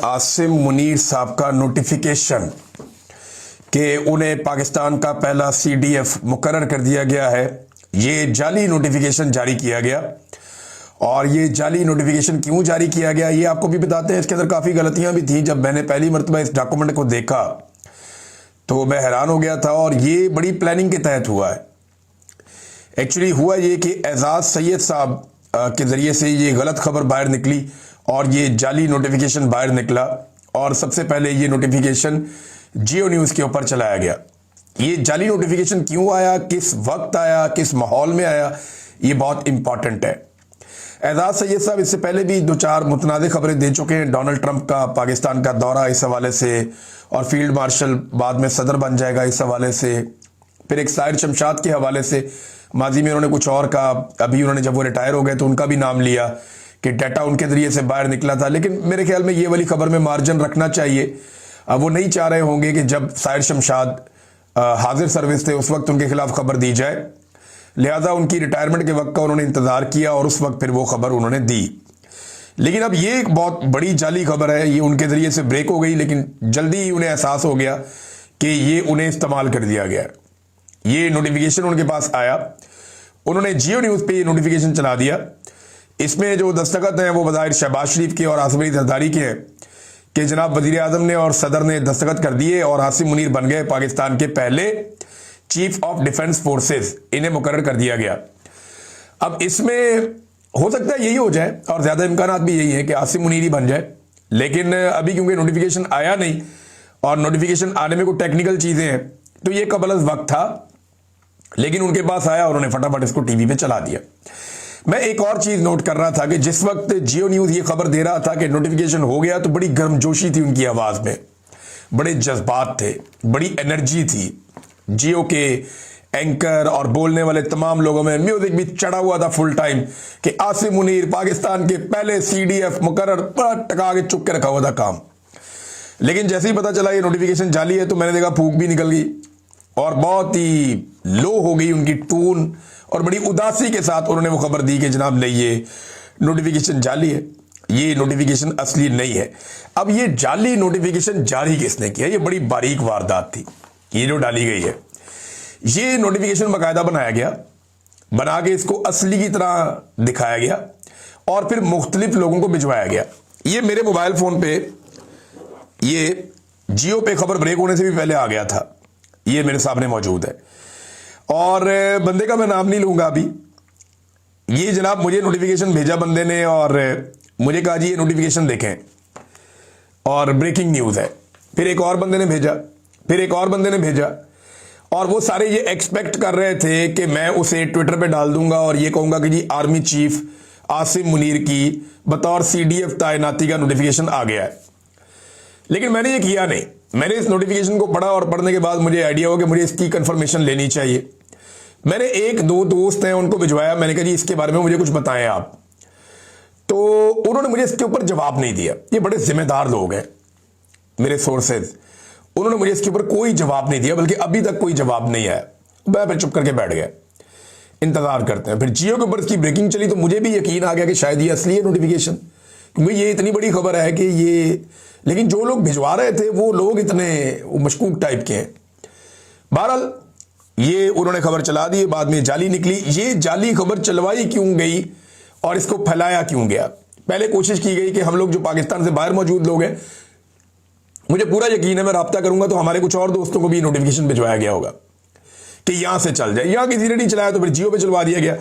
आसिम मुनीर साहब का नोटिफिकेशन कि उन्हें पाकिस्तान का पहला सीडीएफ मुकर्रर कर दिया गया है। ये जाली नोटिफिकेशन जारी किया गया और ये जाली नोटिफिकेशन क्यों जारी किया गया ये आपको भी बताते हैं। इसके अंदर काफ़ी गलतियां भी थी। जब मैंने पहली मरतबा इस डॉक्यूमेंट को देखा तो मैं हैरान हो गया था और ये बड़ी प्लानिंग के तहत हुआ है। एक्चुअली हुआ ये कि एजाज सैयद साहब के ज़रिए से ये गलत खबर बाहर निकली और ये जाली नोटिफिकेशन बाहर निकला और सबसे पहले ये नोटिफिकेशन जियो न्यूज़ के ऊपर चलाया गया। ये जाली नोटिफिकेशन क्यों आया, किस वक्त आया, किस माहौल में आया, ये बहुत इंपॉर्टेंट है। एजाज सैयद साहब इससे पहले भी दो चार मुतनाज़ खबरें दे चुके हैं। डोनाल्ड ट्रंप का पाकिस्तान का दौरा इस हवाले से, और फील्ड मार्शल बाद में सदर बन जाएगा इस हवाले से। फिर एक साहिर शमशाद के हवाले से माजी में उन्होंने कुछ और कहा। अभी उन्होंने जब वो रिटायर हो गए तो उनका भी नाम लिया कि डाटा उनके जरिए से बाहर निकला था। लेकिन मेरे ख्याल में ये वाली खबर में मार्जिन रखना चाहिए। वो नहीं चाह रहे होंगे कि जब साहिर शमशाद हाजिर सर्विस थे उस वक्त उनके खिलाफ खबर दी जाए, लिहाजा उनकी रिटायरमेंट के वक्त का उन्होंने इंतजार किया और उस वक्त फिर वो खबर उन्होंने दी। लेकिन अब ये एक बहुत बड़ी जाली खबर है, ये उनके जरिए से ब्रेक हो गई, लेकिन जल्दी ही उन्हें एहसास हो गया कि ये उन्हें इस्तेमाल कर दिया गया। ये नोटिफिकेशन उनके पास आया, उन्होंने जियो न्यूज़ पे ये नोटिफिकेशन चला दिया। इसमें जो दस्तखत हैं वो बज़ाहिर शहबाज शरीफ के और आसिम अली जरदारी के हैं कि जनाब वज़ीर आज़म ने और सदर ने दस्तखत कर दिए और आसिम मुनीर बन गए पाकिस्तान के पहले चीफ ऑफ डिफेंस फोर्सेस, इन्हें मुकर्रर कर दिया गया। अब इसमें हो सकता है यही हो जाए और ज़्यादा इम्कानात भी यही है कि आसिम मुनीर ही बन जाए। लेकिन अभी क्योंकि नोटिफिकेशन आया नहीं और नोटिफिकेशन आने में कोई टेक्निकल चीज़ें हैं तो ये कबल अज़ वक्त था, लेकिन उनके पास आया और उन्होंने फटाफट इसको टीवी पे चला दिया। मैं एक और चीज़ नोट कर रहा था कि जिस वक्त जियो न्यूज़ ये खबर दे रहा था कि नोटिफिकेशन हो गया तो बड़ी गर्मजोशी थी उनकी आवाज़ में, बड़े जज्बात थे, बड़ी एनर्जी थी। जियो के एंकर और बोलने वाले तमाम लोगों में म्यूजिक भी चढ़ा हुआ था फुल टाइम कि आसिम मुनीर पाकिस्तान के पहले सीडीएफ मुकर्रर, बड़ा टका के चुप के रखा हुआ था काम। लेकिन जैसे ही पता चला ये नोटिफिकेशन जाली है तो मैंने देखा फूंक भी निकल गई और बहुत ही लो हो गई उनकी टून और बड़ी उदासी के साथ उन्होंने वो खबर दी कि जनाब नहीं, ये नोटिफिकेशन जाली है, ये नोटिफिकेशन असली नहीं है। अब ये जाली नोटिफिकेशन जारी किसने किया, ये बड़ी बारीक वारदात थी ये जो डाली गई है। ये नोटिफिकेशन बाकायदा बनाया गया, बना के इसको असली की तरह दिखाया गया और फिर मुख्तलिफ लोगों को भिजवाया गया। ये मेरे मोबाइल फोन पे, ये जियो पे खबर ब्रेक होने से भी पहले आ गया था, ये मेरे सामने मौजूद है और बंदे का मैं नाम नहीं लूंगा अभी। ये जनाब मुझे नोटिफिकेशन भेजा बंदे ने और मुझे कहा जी ये नोटिफिकेशन देखें और ब्रेकिंग न्यूज़ है। फिर एक और बंदे ने भेजा, फिर एक और बंदे ने भेजा और वो सारे ये एक्सपेक्ट कर रहे थे कि मैं उसे ट्विटर पे डाल दूंगा और ये कहूंगा कि जी आर्मी चीफ आसिम मुनीर की बतौर सीडीएफ तैनाती का नोटिफिकेशन आ गया है। लेकिन मैंने ये किया नहीं। मैंने इस नोटिफिकेशन को पढ़ा और पढ़ने के बाद मुझे आइडिया हो कि मुझे इसकी कंफर्मेशन लेनी चाहिए। मैंने एक दो दोस्त हैं उनको भिजवाया, मैंने कहा जी इसके बारे में मुझे कुछ बताएं आप। तो उन्होंने मुझे इसके ऊपर जवाब नहीं दिया। ये बड़े जिम्मेदार लोग हैं मेरे सोर्सेज, उन्होंने मुझे इसके ऊपर कोई जवाब नहीं दिया, बल्कि अभी तक कोई जवाब नहीं आया। मैं फिर चुप करके बैठ गया, इंतजार करते हैं। फिर जियो के ऊपर इसकी ब्रेकिंग चली तो मुझे भी यकीन आ गया कि शायद ये असली है नोटिफिकेशन, क्योंकि ये इतनी बड़ी खबर है कि ये, लेकिन जो लोग भिजवा रहे थे वो लोग इतने मशकूक टाइप के हैं। बहरहाल ये उन्होंने खबर चला दी, बाद में जाली निकली। ये जाली खबर चलवाई क्यों गई और इसको फैलाया क्यों गया? पहले कोशिश की गई कि हम लोग जो पाकिस्तान से बाहर मौजूद लोग हैं, मुझे पूरा यकीन है मैं राब्ता करूंगा तो हमारे कुछ और दोस्तों को भी नोटिफिकेशन भिजवाया गया होगा कि यहां से चल जाए। यहां किसी ने नहीं चलाया तो फिर जियो पे चलवा दिया गया।